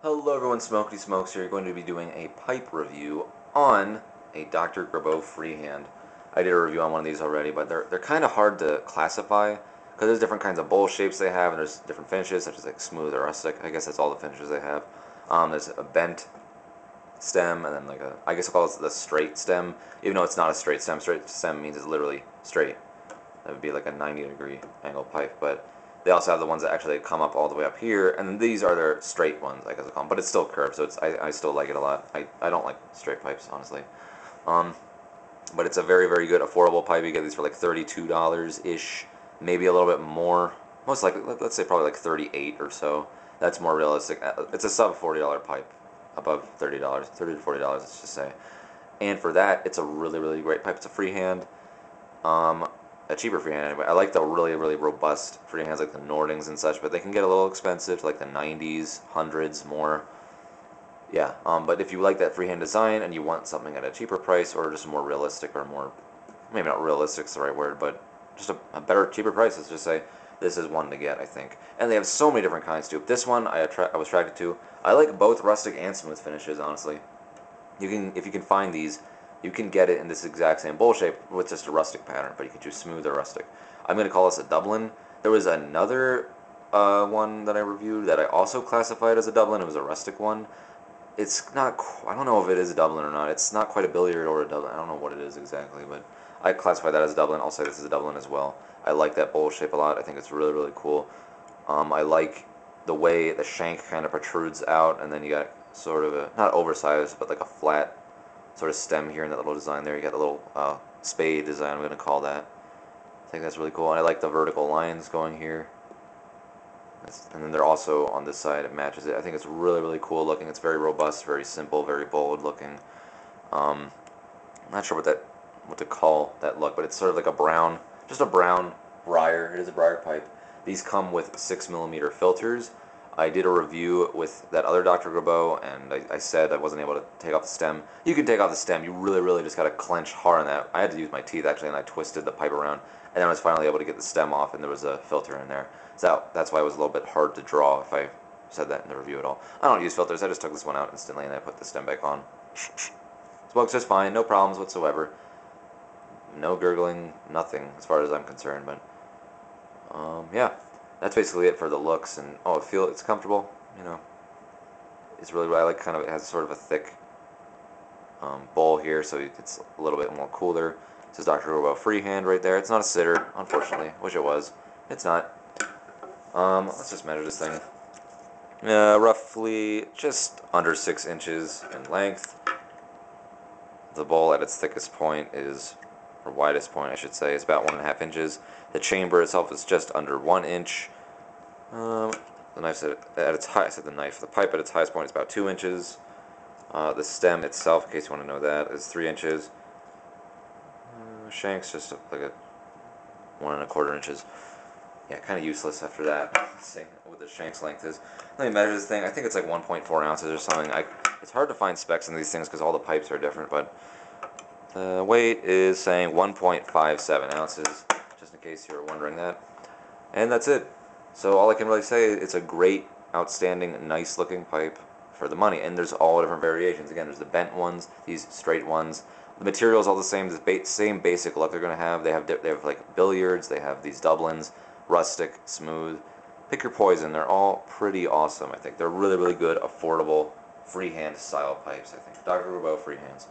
Hello everyone, Smokey Smokes here. Going to be doing a pipe review on a Dr. Grabow Freehand. I did a review on one of these already, but they're kind of hard to classify because there's different kinds of bowl shapes they have, and there's different finishes, such as like smooth or rustic. I guess that's all the finishes they have. There's a bent stem, and then like I guess I'll call it the straight stem, even though it's not a straight stem. Straight stem means it's literally straight. That would be like a 90-degree angle pipe, but they also have the ones that actually come up all the way up here, and these are their straight ones, I guess I call them, but it's still curved, so I still like it a lot. I don't like straight pipes, honestly. But it's a very, very good affordable pipe. You get these for like $32-ish, maybe a little bit more. Most likely, let's say probably like 38 or so. That's more realistic. It's a sub $40 pipe, above $30, $30 to $40, let's just say. And for that, it's a really, really great pipe. It's a freehand. A cheaper freehand anyway. I like the really, really robust freehands like the Nordings and such, but they can get a little expensive, like the 90s, 100s, more. Yeah, but if you like that freehand design and you want something at a cheaper price or just more realistic or more, maybe not realistic is the right word, but just a better, cheaper price, let's just say, this is one to get, I think. And they have so many different kinds too. This one I was attracted to. I like both rustic and smooth finishes, honestly. If you can find these, you can get it in this exact same bowl shape with just a rustic pattern, but you can choose smooth or rustic. I'm going to call this a Dublin. There was another one that I reviewed that I also classified as a Dublin. It was a rustic one. It's not, I don't know if it is a Dublin or not. It's not quite a billiard or a Dublin. I don't know what it is exactly, but I classify that as a Dublin. I'll say this is a Dublin as well. I like that bowl shape a lot. I think it's really, really cool. I like the way the shank kind of protrudes out, and then you got sort of a, not oversized, but like a flat sort of stem here in that little design there. You got a little spade design, I'm going to call that. I think that's really cool. And I like the vertical lines going here. And then they're also on this side, it matches it. I think it's really, really cool looking. It's very robust, very simple, very bold looking. I'm not sure what to call that look, but it's sort of like a brown, just a brown briar. It is a briar pipe. These come with 6mm filters. I did a review with that other Dr. Grabow, and I said I wasn't able to take off the stem. You can take off the stem. You really, really just got to clench hard on that. I had to use my teeth, actually, and I twisted the pipe around, and then I was finally able to get the stem off, and there was a filter in there. So that's why it was a little bit hard to draw if I said that in the review at all. I don't use filters. I just took this one out instantly, and I put the stem back on. Smokes just fine. No problems whatsoever. No gurgling, nothing as far as I'm concerned, but yeah. That's basically it for the looks, and it's comfortable, you know. It's really what I like. Kind of, it has sort of a thick bowl here, so it's a little bit more cooler. It says Dr. Grabow Freehand right there. It's not a sitter, unfortunately. Wish it was. It's not. Let's just measure this thing. Roughly just under 6 inches in length. The bowl at its thickest point is, or widest point I should say, is about 1.5 inches. The chamber itself is just under 1 inch. The knife's at its highest, the pipe at its highest point is about 2 inches. The stem itself, in case you want to know that, is 3 inches. Shank's just like a 1.25 inches. Yeah, kind of useless after that. Let's see what the shank's length is. Let me measure this thing. I think it's like 1.4 ounces or something. It's hard to find specs in these things because all the pipes are different, but the weight is saying 1.57 ounces, just in case you were wondering that. And that's it. So all I can really say, it's a great, outstanding, nice looking pipe for the money. And there's all different variations. Again, there's the bent ones, these straight ones. The material is all the same, the same basic look they're going to have. They have like billiards, they have these Dublins, rustic, smooth. Pick your poison. They're all pretty awesome, I think. They're really, really good, affordable, freehand style pipes, I think. Dr. Grabow Freehands.